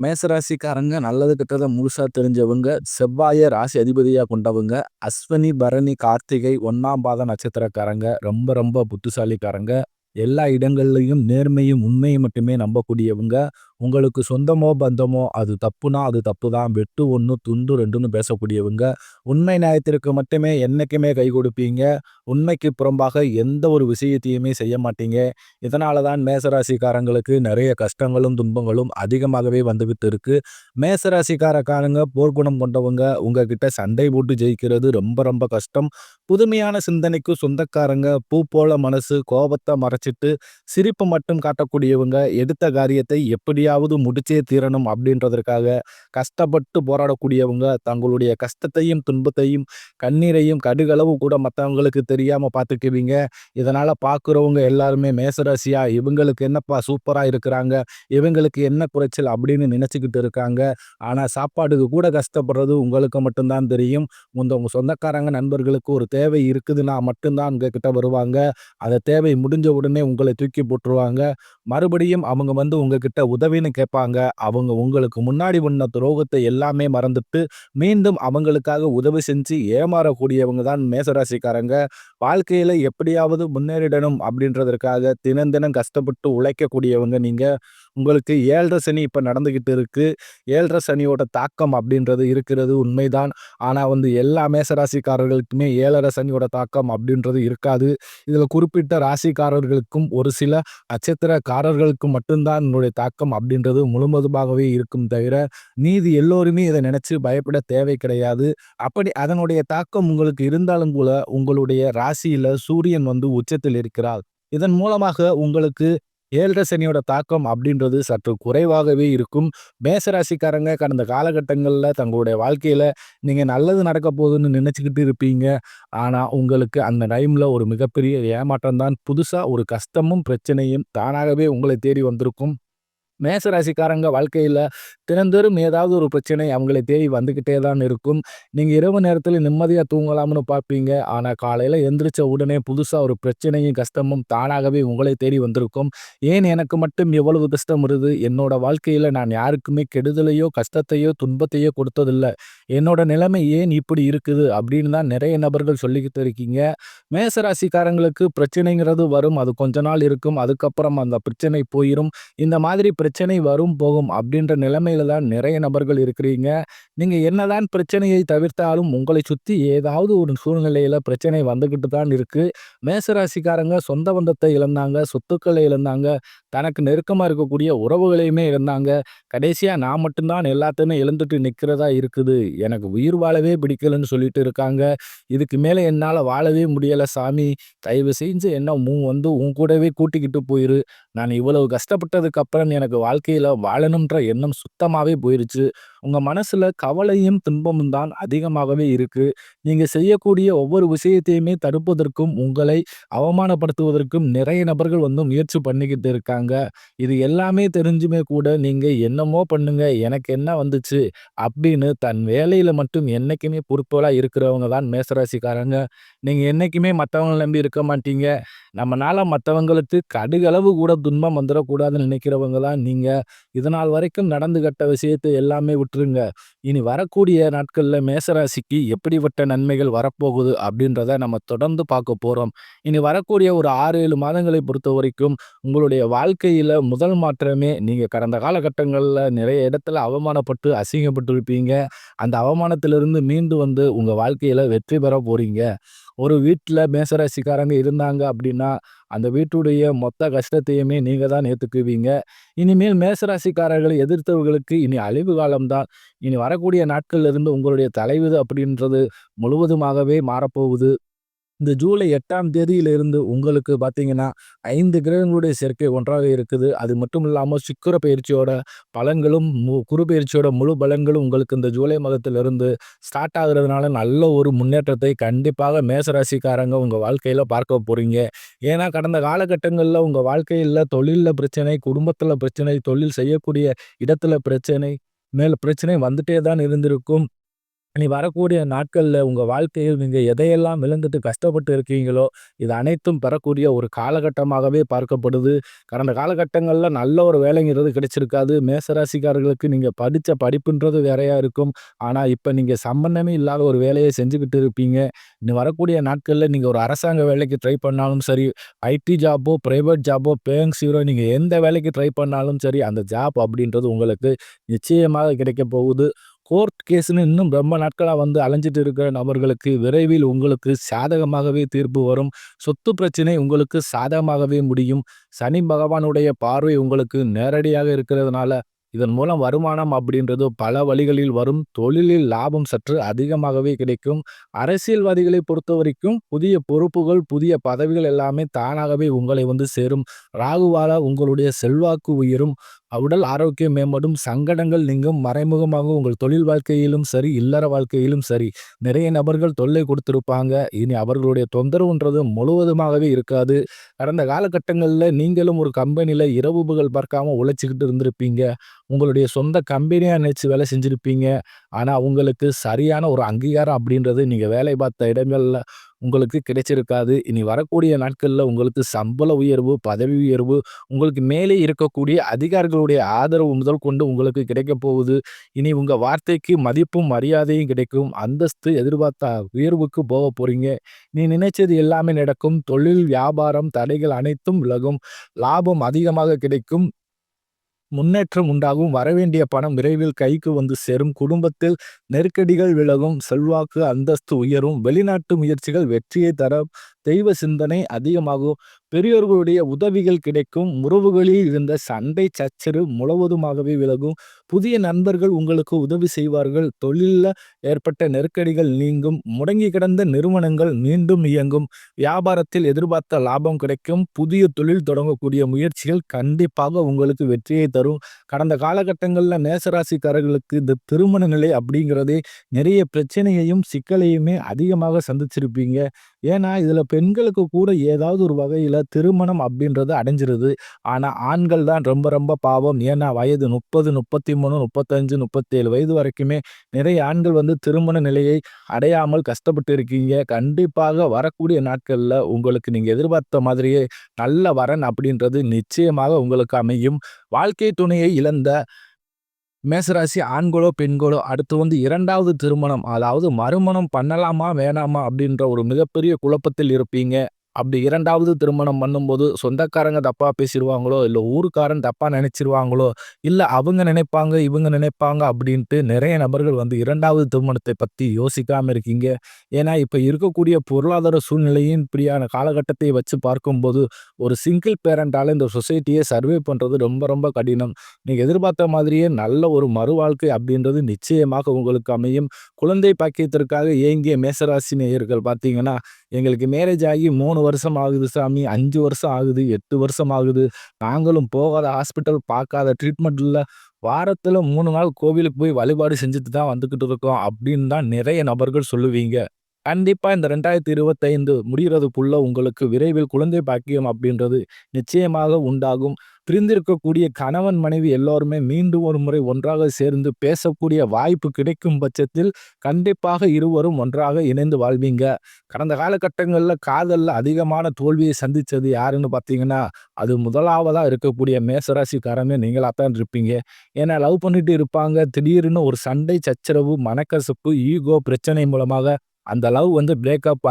மேசராசிக்காரங்க நல்லது கெட்டத முழுசா தெரிஞ்சவங்க. செவ்வாய ராசி அதிபதியா கொண்டவங்க. அஸ்வினி, பரணி, கார்த்திகை 1ஆம் பாத நட்சத்திரக்காரங்க. ரொம்ப ரொம்ப புத்திசாலிக்காரங்க. எல்லா இடங்கள்லயும் நேர்மையும், உண்மையும் மட்டுமே நம்பக்கூடியவங்க. உங்களுக்கு சொந்தமோ, பந்தமோ அது தப்புனா அது தப்புதான். வெட்டு 1 துண்டு 2ன்னு பேசக்கூடியவங்க. உண்மை நியாயத்திற்கு மட்டுமே என்னைக்குமே கை கொடுப்பீங்க. உண்மைக்கு புறம்பாக எந்த ஒரு விஷயத்தையுமே செய்ய மாட்டீங்க. இதனால தான் மேசராசிக்காரங்களுக்கு நிறைய கஷ்டங்களும், துன்பங்களும் அதிகமாகவே வந்துகிட்டு இருக்கு. மேசராசிக்காரங்க போர்க்குணம் கொண்டவங்க. உங்ககிட்ட சண்டை போட்டு ஜெயிக்கிறது ரொம்ப ரொம்ப கஷ்டம். புதுமையான சிந்தனைக்கு சொந்தக்காரங்க. பூ போல மனசு, கோபத்தை மறைச்சிட்டு சிரிப்பு மட்டும் காட்டக்கூடியவங்க. எடுத்த காரியத்தை எப்படியாவது முடிச்சே தீரணும் அப்படின்றதற்காக கஷ்டப்பட்டு போராடக்கூடியவங்க. தங்களுடைய கஷ்டத்தையும், துன்பத்தையும், கண்ணீரையும் கடுகளவு கூட மற்றவங்களுக்கு தெரியாம பார்த்துக்குவீங்க. இதனால பார்க்குறவங்க எல்லாருமே மேசராசியா இவங்களுக்கு என்னப்பா சூப்பரா இருக்கிறாங்க, இவங்களுக்கு என்ன குறைச்சல் அப்படின்னு நினைச்சுக்கிட்டு இருக்காங்க. ஆனா சாப்பாடுக்கு கூட கஷ்டப்படுறது உங்களுக்கு மட்டும்தான் தெரியும். உங்க சொந்தக்காரங்க, நண்பர்களுக்கு ஒரு தேவை இருக்குதுன்னா மட்டும்தான் உங்ககிட்ட வருவாங்க. அந்த தேவை முடிஞ்ச உடனே உங்களை தூக்கி போட்டுருவாங்க. மறுபடியும் அவங்க வந்து உங்ககிட்ட உதவின்னு கேட்பாங்க. அவங்க உங்களுக்கு முன்னாடி பண்ண துரோகத்தை எல்லாமே மறந்துட்டு மீண்டும் அவங்களுக்காக உதவி செஞ்சு ஏமாறக்கூடியவங்க தான் மேசராசிக்காரங்க. வாழ்க்கையில எப்படியாவது முன்னேறிடணும் அப்படின்றதற்காக தினம் தினம் கஷ்டப்பட்டு உழைக்கக்கூடியவங்க நீங்க. உங்களுக்கு 7.5 சனி இப்ப நடந்துகிட்டு இருக்கு. 7.5 சனியோட தாக்கம் அப்படின்றது இருக்கிறது உண்மைதான். ஆனா வந்து எல்லா மேசராசிக்காரர்களுக்குமே 7.5 சனியோட தாக்கம் அப்படின்றது இருக்காது. இதுல குறிப்பிட்ட ராசிக்காரர்களுக்கும் ஒரு சில நட்சத்திரக்காரர்களுக்கு மட்டும்தான் இதனுடைய தாக்கம் அப்படின்றது முழுவதுமாகவே இருக்கும் தவிர மீதி எல்லோருமே இதை நினைச்சு பயப்பட தேவை கிடையாது. அப்படி அதனுடைய தாக்கம் உங்களுக்கு இருந்தாலும் கூட உங்களுடைய ராசியில சூரியன் வந்து உச்சத்தில் இருக்கிறார். இதன் மூலமாக உங்களுக்கு 7.5 சனியோட தாக்கம் அப்படின்றது சற்று குறைவாகவே இருக்கும். மேசராசிக்காரங்க கடந்த காலகட்டங்கள்ல தங்களுடைய வாழ்க்கையில நீங்க நல்லது நடக்க போகுதுன்னு நினைச்சுக்கிட்டு இருப்பீங்க. ஆனா உங்களுக்கு அந்த டைம்ல ஒரு மிகப்பெரிய ஏமாற்றம் தான். புதுசா ஒரு கஷ்டமும், பிரச்சனையும் தானாகவே உங்களை தேடி வந்திருக்கும். மேசராசிக்காரங்க வாழ்க்கையில தினந்தோறும் ஏதாவது ஒரு பிரச்சனை அவங்களை தேடி வந்துகிட்டே தான் இருக்கும். நீங்க இரவு நேரத்துல நிம்மதியா தூங்கலாம்னு பார்ப்பீங்க. ஆனா காலையில எந்திரிச்ச உடனே புதுசா ஒரு பிரச்சனையும், கஷ்டமும் தானாகவே உங்களை தேடி வந்திருக்கும். ஏன் எனக்கு மட்டும் இவ்வளவு கஷ்டம் வருது? என்னோட வாழ்க்கையில நான் யாருக்குமே கெடுதலையோ, கஷ்டத்தையோ, துன்பத்தையோ கொடுத்ததில்ல. என்னோட நிலைமை ஏன் இப்படி இருக்குது? அப்படின்னு தான் நிறைய நபர்கள் சொல்லிக்கிட்டு இருக்கீங்க. மேசராசிக்காரங்களுக்கு பிரச்சனைங்கிறது வரும். அது கொஞ்ச நாள் இருக்கும். அதுக்கப்புறம் அந்த பிரச்சனை போயிரும். இந்த மாதிரி பிரச்சனை வரும், போகும் அப்படின்ற நிலைமையில தான் நிறைய நபர்கள் இருக்கிறீங்க. நீங்க என்னதான் பிரச்சனையை தவிர்த்தாலும் உங்களை சுத்தி ஏதாவது ஒரு சூழ்நிலையில பிரச்சனை வந்துகிட்டு தான் இருக்கு. மேசராசிக்காரங்க சொந்த பந்தத்தை இழந்தாங்க, சொத்துக்களை இழந்தாங்க, தனக்கு நெருக்கமா இருக்கக்கூடிய உறவுகளையுமே இழந்தாங்க. கடைசியா நான் மட்டும்தான் எல்லாத்தையுமே இழந்துட்டு நிக்கிறதா இருக்குது. எனக்கு உயிர் வாழவே பிடிக்கலன்னு சொல்லிட்டு இருக்காங்க. இதுக்கு மேல என்னால வாழவே முடியல சாமி. தயவு செஞ்சு என்ன வந்து உன் கூடவே கூட்டிக்கிட்டு போயிரு. நான் இவ்வளவு கஷ்டப்பட்டதுக்கு அப்புறம் எனக்கு வாழ்க்கையில வாழணும்ன்ற எண்ணம் சுத்தமாவே போயிருச்சு. உங்க மனசுல கவலையும், துன்பமும் தான் அதிகமாகவே இருக்கு. நீங்க செய்யக்கூடிய ஒவ்வொரு விஷயத்தையுமே தடுப்பதற்கும், உங்களை அவமானப்படுத்துவதற்கும் நிறைய நபர்கள் வந்து முயற்சி பண்ணிக்கிட்டு இருக்காங்க. இது எல்லாமே தெரிஞ்சுமே கூட நீங்க என்னமோ பண்ணுங்க, எனக்கு என்ன வந்துச்சு அப்படின்னு தன் வேலையில மட்டும் என்னைக்குமே பொறுப்போலா இருக்கிறவங்க தான் மேசராசிக்காரங்க. நீங்க என்னைக்குமே மத்தவங்கள நம்பி இருக்க மாட்டீங்க. நம்மனால மத்தவங்களுக்கு கடுகளவு கூட துன்பம் வந்துடக்கூடாதுன்னு நினைக்கிறவங்க தான் நீங்க. இதுநாள் வரைக்கும் நடந்து கெட்ட விஷயத்தை எல்லாமே விட்டுருங்க. இனி வரக்கூடிய நாட்கள்ல மேசராசிக்கு எப்படிப்பட்ட நன்மைகள் வரப்போகுது அப்படின்றத நம்ம தொடர்ந்து பார்க்க போறோம். இனி வரக்கூடிய ஒரு 6, 7 மாதங்களை பொறுத்தவரைக்கும் உங்களுடைய வாழ்க்கையில முதல் மாற்றமே நீங்க கடந்த காலகட்டங்கள்ல நிறைய இடத்துல அவமானப்பட்டு, அசிங்கப்பட்டிருப்பீங்க. அந்த அவமானத்திலிருந்து மீண்டு வந்து உங்க வாழ்க்கையில வெற்றி பெற போறீங்க. ஒரு வீட்ல மேசராசிக்காரங்க இருந்தாங்க அப்படின்னா, அந்த வீட்டுடைய மொத்த கஷ்டத்தையுமே நீங்க தான் ஏத்துக்குவீங்க. இனிமேல் மேசராசிக்காரர்களை எதிர்த்தவர்களுக்கு இனி அழிவு காலம்தான். இனி வரக்கூடிய நாட்கள்ல இருந்து உங்களுடைய தலைவிதி அப்படின்றது முழுவதுமாகவே மாறப்போகுது. இந்த ஜூலை 8ஆம் தேதியிலிருந்து உங்களுக்கு பார்த்தீங்கன்னா, 5 கிரகங்களுடைய சேர்க்கை ஒன்றாக இருக்குது. அது மட்டும் இல்லாம சுக்கிர பயிற்சியோட பலன்களும், குரு பயிற்சியோட முழு பலன்களும் உங்களுக்கு இந்த ஜூலை மாதத்திலிருந்து ஸ்டார்ட் ஆகுறதுனால நல்ல ஒரு முன்னேற்றத்தை கண்டிப்பாக மேசராசிக்காரங்க உங்க வாழ்க்கையில பார்க்க போறீங்க. ஏன்னா கடந்த காலகட்டங்கள்ல உங்க வாழ்க்கையில தொழில்ல பிரச்சனை, குடும்பத்தில பிரச்சனை, தொழில் செய்யக்கூடிய இடத்துல பிரச்சனை, மேல பிரச்சனை வந்துட்டே தான் இருந்திருக்கும். இனி வரக்கூடிய நாட்கள்ல உங்க வாழ்க்கையில் நீங்க எதையெல்லாம் இழந்துட்டு கஷ்டப்பட்டு இருக்கீங்களோ, இது அனைத்தும் பெறக்கூடிய ஒரு காலகட்டமாகவே பார்க்கப்படுது. கடந்த காலகட்டங்கள்ல நல்ல ஒரு வேலைங்கிறது கிடைச்சிருக்காது. மேசராசிக்காரர்களுக்கு நீங்க படிச்ச படிப்புன்றது வேறையா இருக்கும். ஆனா, இப்ப நீங்க சம்பந்தமே இல்லாத ஒரு வேலைய செஞ்சுகிட்டு இருப்பீங்க. இனி வரக்கூடிய நாட்கள்ல நீங்க ஒரு அரசாங்க வேலைக்கு ட்ரை பண்ணாலும் சரி, ஐடி ஜாப்போ, பிரைவேட் ஜாப்போ, பேயிங் ஸீரோ நீங்க எந்த வேலைக்கு ட்ரை பண்ணாலும் சரி, அந்த ஜாப் அப்படின்றது உங்களுக்கு நிச்சயமாக கிடைக்கப் போகுது. கோர்ட் கேஸ்ன்னு இன்னும் ரொம்ப நாட்களா வந்து அலைஞ்சிட்டு இருக்கிற நபர்களுக்கு விரைவில் உங்களுக்கு சாதகமாகவே தீர்ப்பு வரும். சொத்து பிரச்சனை உங்களுக்கு சாதகமாகவே முடியும். சனி பகவானுடைய பார்வை உங்களுக்கு நேரடியாக இருக்கிறதுனால, இதன் மூலம் வருமானம் அப்படின்றது பல வழிகளில் வரும். தொழிலில் லாபம் சற்று அதிகமாகவே கிடைக்கும். அரசியல்வாதிகளை பொறுத்தவரைக்கும் புதிய பொறுப்புகள், புதிய பதவிகள் எல்லாமே தானாகவே உங்களை வந்து சேரும். ராகுவால உங்களுடைய செல்வாக்கு உயரும். உடல் ஆரோக்கியம் மேம்படும். சங்கடங்கள் நீங்கும். மறைமுகமாக உங்கள் தொழில் வாழ்க்கையிலும் சரி, இல்லற வாழ்க்கையிலும் சரி, நிறைய நபர்கள் தொல்லை கொடுத்திருப்பாங்க. இனி அவர்களுடைய தொந்தரவுன்றது முழுவதுமாகவே இருக்காது. கடந்த காலகட்டங்கள்ல நீங்களும் ஒரு கம்பெனில இரவு பகல் பார்க்காம உழைச்சுக்கிட்டு இருந்திருப்பீங்க. உங்களுடைய சொந்த கம்பெனியா நினைச்சு வேலை செஞ்சிருப்பீங்க. ஆனா, உங்களுக்கு சரியான ஒரு அங்கீகாரம் அப்படின்றது நீங்க வேலை பார்த்த இடங்கள்ல உங்களுக்கு கிடைச்சிருக்காது. இனி வரக்கூடிய நாட்கள்ல உங்களுக்கு சம்பள உயர்வு, பதவி உயர்வு, உங்களுக்கு மேலே இருக்கக்கூடிய அதிகாரிகளுடைய ஆதரவு முதல் கொண்டு உங்களுக்கு கிடைக்கப் போகுது. இனி உங்க வார்த்தைக்கு மதிப்பும், மரியாதையும் கிடைக்கும். அந்தஸ்து எதிர்பார்த்த உயர்வுக்கு போகப் போறீங்க. நீ நினைச்சது எல்லாமே நடக்கும். தொழில், வியாபாரம் தடைகள் அனைத்தும் விலகும். லாபம் அதிகமாக கிடைக்கும். முன்னேற்றம் உண்டாகும். வரவேண்டிய பணம் விரைவில் கைக்கு வந்து சேரும். குடும்பத்தில் நெருக்கடிகள் விலகும். செல்வாக்கு, அந்தஸ்து உயரும். வெளிநாட்டு முயற்சிகள் வெற்றியை தரும். தெய்வ சிந்தனை அதிகமாகும். பெரியோர்களுடைய உதவிகள் கிடைக்கும். உறவுகளில் இருந்த சண்டை சச்சரவு முழுவதுமாகவே விலகும். புதிய நண்பர்கள் உங்களுக்கு உதவி செய்வார்கள். தொழில்ல ஏற்பட்ட நெருக்கடிகள் நீங்கும். முடங்கி கிடந்த நிறுவனங்கள் மீண்டும் இயங்கும். வியாபாரத்தில் எதிர்பார்த்த லாபம் கிடைக்கும். புதிய தொழில் தொடங்கக்கூடிய முயற்சிகள் கண்டிப்பாக உங்களுக்கு வெற்றியை தரும். கடந்த காலகட்டங்கள்ல மேசராசிக்காரர்களுக்கு இந்த திருமண நிலை அப்படிங்கிறதே நிறைய பிரச்சனையையும், சிக்கலையுமே அதிகமாக சந்திச்சிருப்பீங்க. ஏன்னா, இதுல பெண்களுக்கு கூட ஏதாவது ஒரு வகையில திருமணம் அப்படின்றது அடைஞ்சிருது. ஆனா, ஆண்கள் தான் ரொம்ப ரொம்ப பாவம். ஏன்னா, வயது 30, 33, 35, 37 வயது வரைக்குமே நிறைய ஆண்கள் வந்து திருமண நிலையை அடையாமல் கஷ்டப்பட்டு இருக்கீங்க. கண்டிப்பாக வரக்கூடிய நாட்கள்ல உங்களுக்கு நீங்க எதிர்பார்த்த மாதிரியே நல்ல வரன் அப்படின்றது நிச்சயமாக உங்களுக்கு அமையும். வாழ்க்கை துணையை இழந்த மேசராசி ஆண்களோ, பெண்களோ அடுத்து வந்து 2வது திருமணம், அதாவது மறுமணம் பண்ணலாமா? வேணாமா? அப்படின்ற ஒரு மிகப்பெரிய குழப்பத்தில் இருப்பீங்க. அப்படி 2வது திருமணம் பண்ணும்போது சொந்தக்காரங்க தப்பா பேசிருவாங்களோ, இல்ல ஊர்க்காரன் தப்பா நெனைச்சிருவாங்களோ, இல்ல அவங்க நினைப்பாங்க, இவங்க நினைப்பாங்க அப்படின்ட்டு நெறைய நபர்கள் வந்து 2வது திருமணத்தை பத்தி யோசிக்காம இருக்கீங்க. ஏன்னா, இப்ப இருக்கக்கூடிய பொருளாதார சூழ்நிலையின் இப்படியான காலகட்டத்தை வச்சு பார்க்கும்போது, ஒரு சிங்கிள் பேரண்டால இந்த சொசைட்டிய சர்வே பண்றது ரொம்ப ரொம்ப கடினம். நீங்க எதிர்பார்த்த மாதிரியே நல்ல ஒரு மறுவாழ்க்கை அப்படின்றது நிச்சயமாக உங்களுக்கு அமையும். குழந்தை பாக்கியத்திற்காக ஏங்கிய மேசராசி நேயர்கள் பார்த்தீங்கன்னா, எங்களுக்கு மேரேஜ் ஆகி 3 வருஷம் ஆகுது சாமி, 5 வருஷம் ஆகுது, 8 வருஷம் ஆகுது. நாங்களும் போகாத ஹாஸ்பிட்டல், பார்க்காத ட்ரீட்மெண்ட் இல்ல. வாரத்துல 3 நாள் கோவிலுக்கு போய் வழிபாடு செஞ்சுட்டு தான் வந்துகிட்டு இருக்கோம் அப்படின்னு தான் நிறைய நபர்கள் சொல்லுவீங்க. கண்டிப்பா இந்த 2025 முடியறதுக்குள்ள உங்களுக்கு விரைவில் குழந்தை பாக்கியம் அப்படின்றது நிச்சயமாக உண்டாகும். பிரிந்திருக்கக்கூடிய கணவன், மனைவி எல்லோருமே மீண்டும் ஒரு முறை ஒன்றாக சேர்ந்து பேசக்கூடிய வாய்ப்பு கிடைக்கும் பட்சத்தில் கண்டிப்பாக இருவரும் ஒன்றாக இணைந்து வாழ்வீங்க. கடந்த காலகட்டங்கள்ல காதல்ல அதிகமான தோல்வியை சந்திச்சது யாருன்னு பார்த்தீங்கன்னா, அது முதலாவதா இருக்கக்கூடிய மேசராசிக்காரங்க நீங்களாத்தான் இருப்பீங்க. ஏன்னா லவ் பண்ணிட்டு இருப்பாங்க. திடீர்னு ஒரு சண்டை, சச்சரவு, மனக்கசப்பு, ஈகோ பிரச்சனை மூலமாக அந்த லவ் வந்து பிரேக்கப்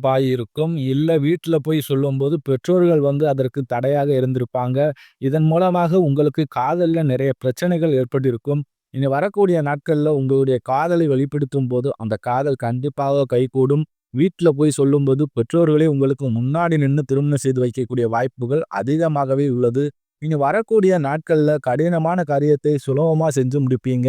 ஆகியிருக்கும். இல்ல வீட்ல போய் சொல்லும்போது பெற்றோர்கள் வந்து அதற்கு தடையாக இருந்திருப்பாங்க. இதன் மூலமாக உங்களுக்கு காதல்ல நிறைய பிரச்சனைகள் ஏற்பட்டிருக்கும். இனி வரக்கூடிய நாட்கள்ல உங்களுடைய காதலை வெளிப்படுத்தும்போது, அந்த காதல் கண்டிப்பாக கைகூடும். வீட்ல போய் சொல்லும்போது பெற்றோர்களே உங்களுக்கு முன்னாடி நின்னு திருமணம் செய்து வைக்கக்கூடிய வாய்ப்புகள் அதிகமாகவே உள்ளது. இனி வரக்கூடிய நாட்கள்ல கடினமான காரியத்தை சுலபமா செஞ்சு முடிப்பீங்க.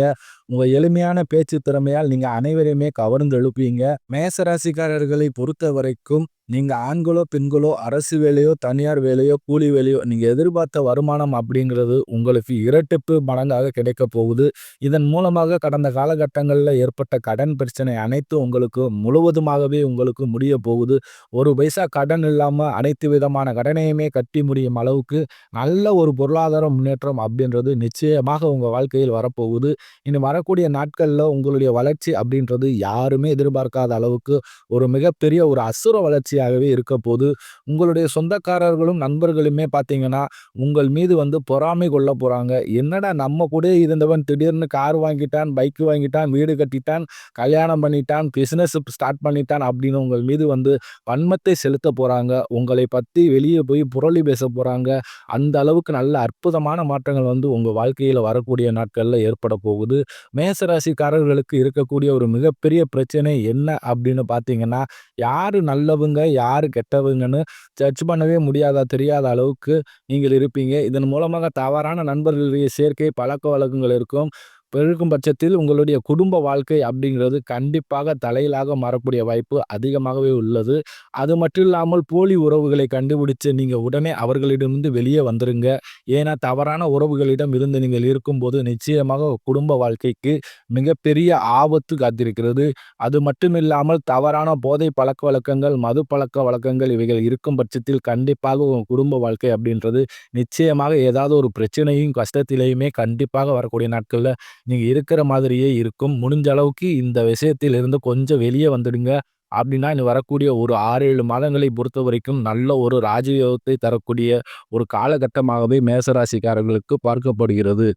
உங்க எளிமையான பேச்சு திறமையால் நீங்க அனைவரையுமே கவர்ந்து எழுப்பீங்க. மேசராசிக்காரர்களை பொறுத்தவரைக்கும் நீங்க ஆண்களோ, பெண்களோ, அரசு வேலையோ, தனியார் வேலையோ, கூலி வேலையோ நீங்க எதிர்பார்த்த வருமானம் அப்படிங்கிறது உங்களுக்கு இரட்டிப்பு மடங்காக கிடைக்கப் போகுது. இதன் மூலமாக கடந்த காலகட்டங்கள்ல ஏற்பட்ட கடன் பிரச்சனை அனைத்தும் உங்களுக்கு முழுவதுமாகவே உங்களுக்கு முடியப் போகுது. ஒரு பைசா கடன் இல்லாம அனைத்து விதமான கடனையுமே கட்டி முடியும் அளவுக்கு நல்ல ஒரு பொருளாதார முன்னேற்றம் அப்படின்றது நிச்சயமாக உங்க வாழ்க்கையில் வரப்போகுது. இனி வரக்கூடிய நாட்கள்ல உங்களுடைய வளர்ச்சி அப்படின்றது யாருமே எதிர்பார்க்காத அளவுக்கு ஒரு மிகப்பெரிய ஒரு அசுர வளர்ச்சியாகவே இருக்கப்போது. உங்களுடைய சொந்தக்காரர்களும், நண்பர்களுமே பார்த்தீங்கன்னா, உங்கள் மீது வந்து பொறாமை கொள்ள போறாங்க. என்னடா நம்ம கூடயே இருந்தவன் திடீர்னு கார் வாங்கிட்டான், பைக் வாங்கிட்டான், வீடு கட்டிட்டான், கல்யாணம் பண்ணிட்டான், பிசினஸ் ஸ்டார்ட் பண்ணிட்டான் அப்படின்னு உங்கள் மீது வந்து வன்மத்தை செலுத்தப் போறாங்க. உங்களை பத்தி வெளிய போய் புரளி பேசப் போறாங்க. அந்த அளவுக்கு நல்ல அற்புதமான மாற்றங்கள் வந்து உங்க வாழ்க்கையில வரக்கூடிய நாட்கள்ல ஏற்பட போகுது. மேச ராசிக்காரர்களுக்கு இருக்கக்கூடிய ஒரு மிகப்பெரிய பிரச்சனை என்ன அப்படின்னு பார்த்தீங்கன்னா, யாரு நல்லவங்க, யாரு கெட்டவங்கன்னு ஜட்ஜ் பண்ணவே தெரியாத அளவுக்கு நீங்கள் இருப்பீங்க. இதன் மூலமாக தவறான நண்பர்களுடைய சேர்க்கை, பழக்கவழக்கங்கள் இருக்கும். இருக்கும் பட்சத்தில் உங்களுடைய குடும்ப வாழ்க்கை அப்படிங்கிறது கண்டிப்பாக தலைகீழாக மாறக்கூடிய வாய்ப்பு அதிகமாகவே உள்ளது. அது மட்டும் இல்லாமல் போலி உறவுகளை கண்டுபிடிச்சு நீங்க உடனே அவர்களிடமிருந்து வெளியே வந்துருங்க. ஏன்னா தவறான உறவுகளிடம் இருந்து நீங்கள் இருக்கும்போது நிச்சயமாக குடும்ப வாழ்க்கைக்கு மிகப்பெரிய ஆபத்து காத்திருக்கிறது. அது மட்டுமில்லாமல் தவறான போதை பழக்கவழக்கங்கள், மது பழக்கவழக்கங்கள் இவைகள் இருக்கும் பட்சத்தில் கண்டிப்பாக உங்க குடும்ப வாழ்க்கை அப்படின்றது நிச்சயமாக ஏதாவது ஒரு பிரச்சனையும், கஷ்டத்திலேயுமே கண்டிப்பாக வரக்கூடிய நாட்கள்ல நீங்க இருக்கிற மாதிரியே இருக்கும். முடிஞ்ச அளவுக்கு இந்த விஷயத்தில் இருந்து கொஞ்சம் வெளியே வந்துடுங்க. அப்படின்னா இனி வரக்கூடிய ஒரு 6, 7 மாதங்களை பொறுத்தவரைக்கும் நல்ல ஒரு ராஜயோகத்தை தரக்கூடிய ஒரு காலகட்டமாகவே மேசராசிக்காரர்களுக்கு பார்க்கப்படுகிறது.